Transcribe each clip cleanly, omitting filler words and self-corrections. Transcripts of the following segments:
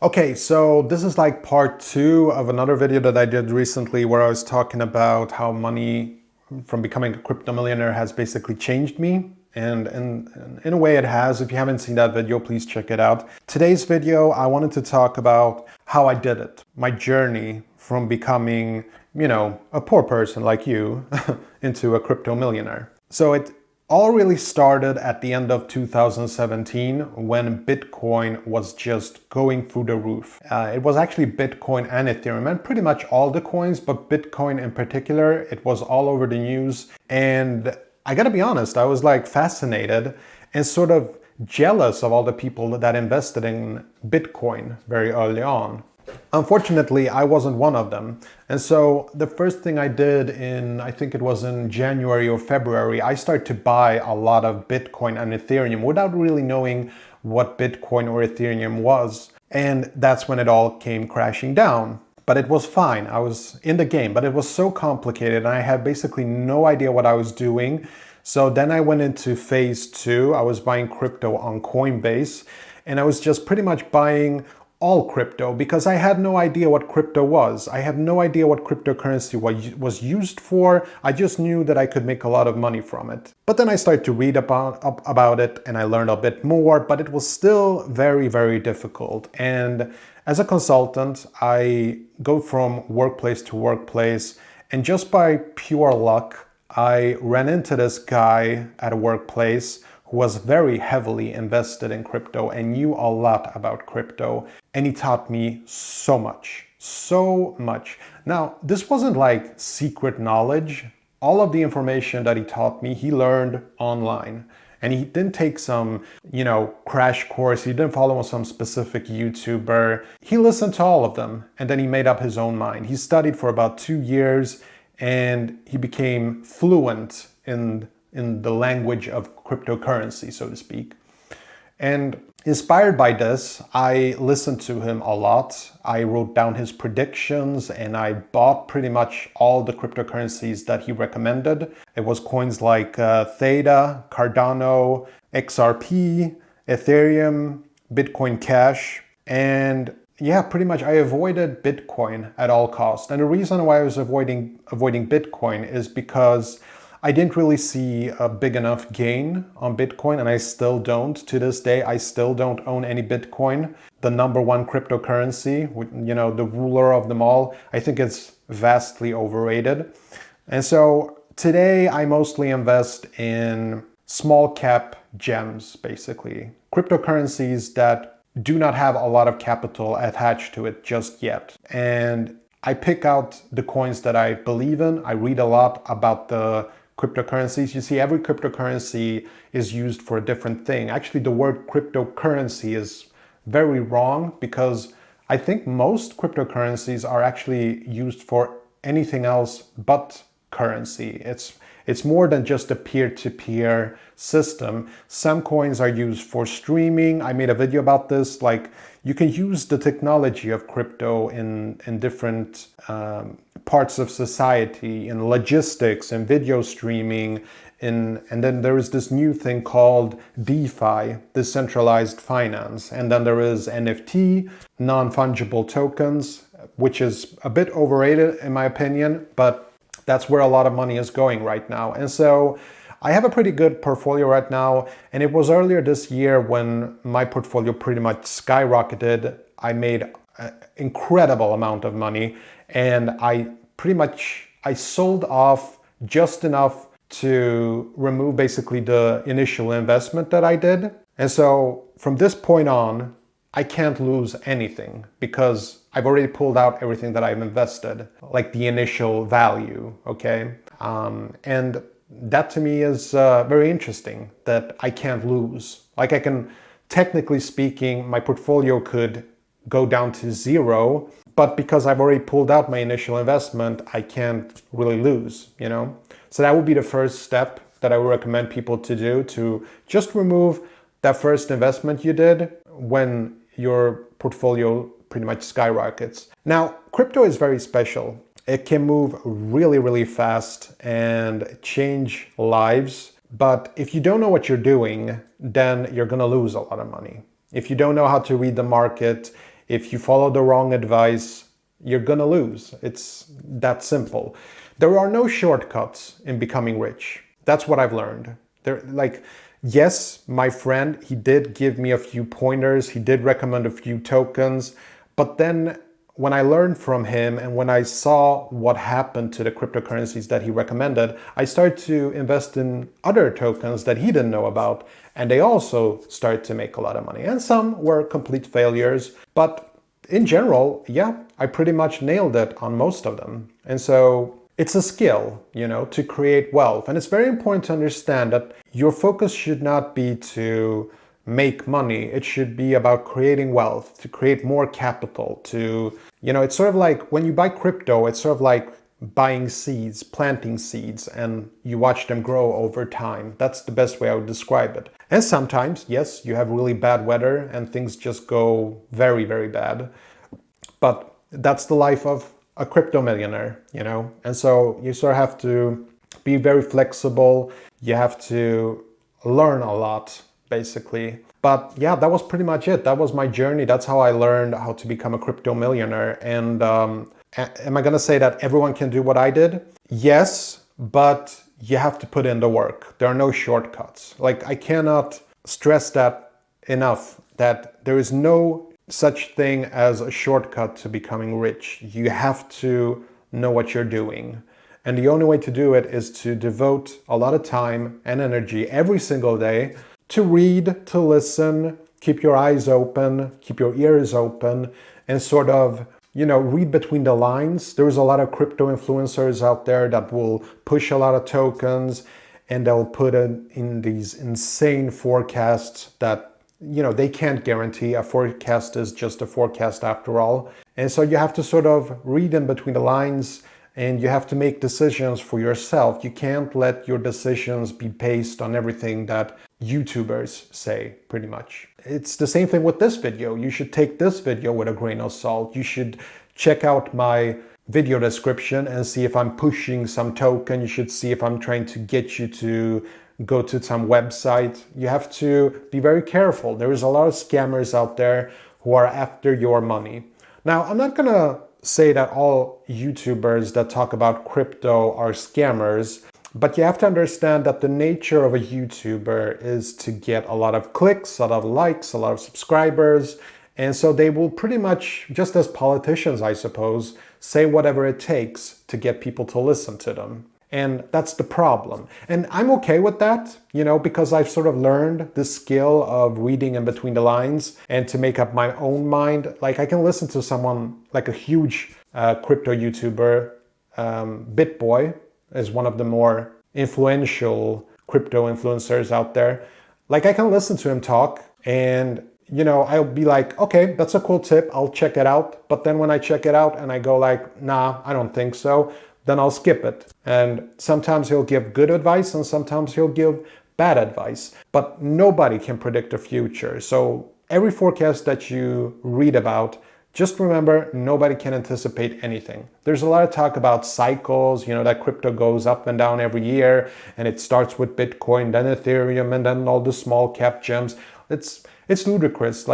Okay, so this is like part two of another video that I did recently where I was talking about how money from becoming a crypto millionaire has basically changed me. And in a way it has. If you haven't seen that video, please check it out. Today's video, I wanted to talk about how I did it. My journey from becoming, a poor person like you into a crypto millionaire. So it all really started at the end of 2017 when Bitcoin was just going through the roof. It was actually Bitcoin and Ethereum and pretty much all the coins, but Bitcoin in particular, it was all over the news. And I gotta be honest, I was like fascinated and sort of jealous of all the people that invested in Bitcoin very early on. Unfortunately, I wasn't one of them. And so the first thing I did I think it was in January or February, I started to buy a lot of Bitcoin and Ethereum without really knowing what Bitcoin or Ethereum was. And that's when it all came crashing down. But it was fine. I was in the game, but it was so complicated and I had basically no idea what I was doing. So then I went into phase two. I was buying crypto on Coinbase and I was just pretty much buying all crypto because I had no idea what crypto was. I had no idea what cryptocurrency was used for. I just knew that I could make a lot of money from it. But then I started to read about it and I learned a bit more, but it was still very, very difficult. And as a consultant, I go from workplace to workplace, and just by pure luck, I ran into this guy at a workplace who was very heavily invested in crypto and knew a lot about crypto. And he taught me so much, so much. Now, this wasn't like secret knowledge. All of the information that he taught me, he learned online. And he didn't take some, crash course. He didn't follow some specific YouTuber. He listened to all of them and then he made up his own mind. He studied for about 2 years and he became fluent in the language of cryptocurrency, so to speak. And inspired by this, I listened to him a lot. I wrote down his predictions and I bought pretty much all the cryptocurrencies that he recommended. It was coins like Theta, Cardano, XRP, Ethereum, Bitcoin Cash, and yeah, pretty much I avoided Bitcoin at all costs. And the reason why I was avoiding Bitcoin is because I didn't really see a big enough gain on Bitcoin, and I still don't. To this day, I still don't own any Bitcoin. The number one cryptocurrency, the ruler of them all, I think it's vastly overrated. And so today I mostly invest in small cap gems, basically. Cryptocurrencies that do not have a lot of capital attached to it just yet. And I pick out the coins that I believe in. I read a lot about the cryptocurrencies. You see, every cryptocurrency is used for a different thing. Actually, the word cryptocurrency is very wrong because I think most cryptocurrencies are actually used for anything else but currency. It's more than just a peer-to-peer system. Some coins are used for streaming. I made a video about this. Like, you can use the technology of crypto in different parts of society, in logistics and video streaming. And then there is this new thing called DeFi, decentralized finance. And then there is NFT, non-fungible tokens, which is a bit overrated in my opinion, but that's where a lot of money is going right now. And so I have a pretty good portfolio right now. And it was earlier this year when my portfolio pretty much skyrocketed. I made an incredible amount of money and I sold off just enough to remove basically the initial investment that I did. And so from this point on, I can't lose anything because I've already pulled out everything that I've invested, like the initial value, okay? And that to me is very interesting, that I can't lose. Like, I can, technically speaking, my portfolio could go down to zero, but because I've already pulled out my initial investment, I can't really lose, So that would be the first step that I would recommend people to do, to just remove that first investment you did when your portfolio pretty much skyrockets. Now, crypto is very special. It can move really, really fast and change lives. But if you don't know what you're doing, then you're gonna lose a lot of money. If you don't know how to read the market, If you follow the wrong advice, you're gonna lose. It's that simple. There are no shortcuts in becoming rich. That's what I've learned. Yes, my friend, he did give me a few pointers. He did recommend a few tokens. But then when I learned from him and when I saw what happened to the cryptocurrencies that he recommended, I started to invest in other tokens that he didn't know about. And they also started to make a lot of money. And some were complete failures. But in general, yeah, I pretty much nailed it on most of them. And so it's a skill, to create wealth. And it's very important to understand that your focus should not be to make money. It should be about creating wealth, to create more capital, it's sort of like when you buy crypto, it's sort of like buying seeds, planting seeds, and you watch them grow over time. That's the best way I would describe it. And sometimes, yes, you have really bad weather and things just go very, very bad. But that's the life of a crypto millionaire, And so you sort of have to be very flexible. You have to learn a lot, basically. But yeah, that was pretty much it. That was my journey. That's how I learned how to become a crypto millionaire. And am I going to say that everyone can do what I did? Yes, but you have to put in the work. There are no shortcuts. I cannot stress that enough, that there is no such thing as a shortcut to becoming rich. You have to know what you're doing. And the only way to do it is to devote a lot of time and energy every single day to read, to listen, keep your eyes open, keep your ears open, and sort of, read between the lines. There's a lot of crypto influencers out there that will push a lot of tokens and they'll put in these insane forecasts that they can't guarantee. A forecast is just a forecast after all. And so you have to sort of read in between the lines and you have to make decisions for yourself. You can't let your decisions be based on everything that YouTubers say, pretty much. It's the same thing with this video. You should take this video with a grain of salt. You should check out my video description and see if I'm pushing some token. You should see if I'm trying to get you to go to some website. You have to be very careful. There is a lot of scammers out there who are after your money. Now, I'm not gonna say that all YouTubers that talk about crypto are scammers, but you have to understand that the nature of a YouTuber is to get a lot of clicks, a lot of likes, a lot of subscribers. And so they will pretty much, just as politicians, I suppose, say whatever it takes to get people to listen to them. And that's the problem. And I'm okay with that, because I've sort of learned the skill of reading in between the lines and to make up my own mind. I can listen to someone like a huge crypto YouTuber, BitBoy is one of the more influential crypto influencers out there. I can listen to him talk and I'll be like, okay, that's a cool tip. I'll check it out. But then when I check it out and I go nah, I don't think so, then I'll skip it. And sometimes he'll give good advice and sometimes he'll give bad advice. But nobody can predict the future. So every forecast that you read about, just remember, nobody can anticipate anything. There's a lot of talk about cycles, that crypto goes up and down every year and it starts with Bitcoin, then Ethereum, and then all the small cap gems. It's ludicrous.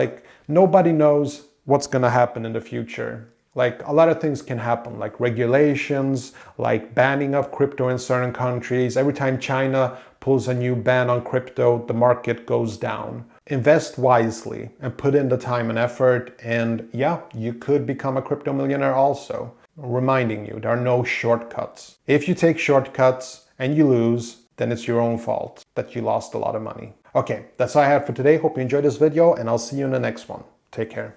Nobody knows what's going to happen in the future. A lot of things can happen, like regulations, like banning of crypto in certain countries. Every time China pulls a new ban on crypto, the market goes down. Invest wisely and put in the time and effort. And yeah, you could become a crypto millionaire also. Reminding you, there are no shortcuts. If you take shortcuts and you lose, then it's your own fault that you lost a lot of money. Okay, that's all I had for today. Hope you enjoyed this video and I'll see you in the next one. Take care.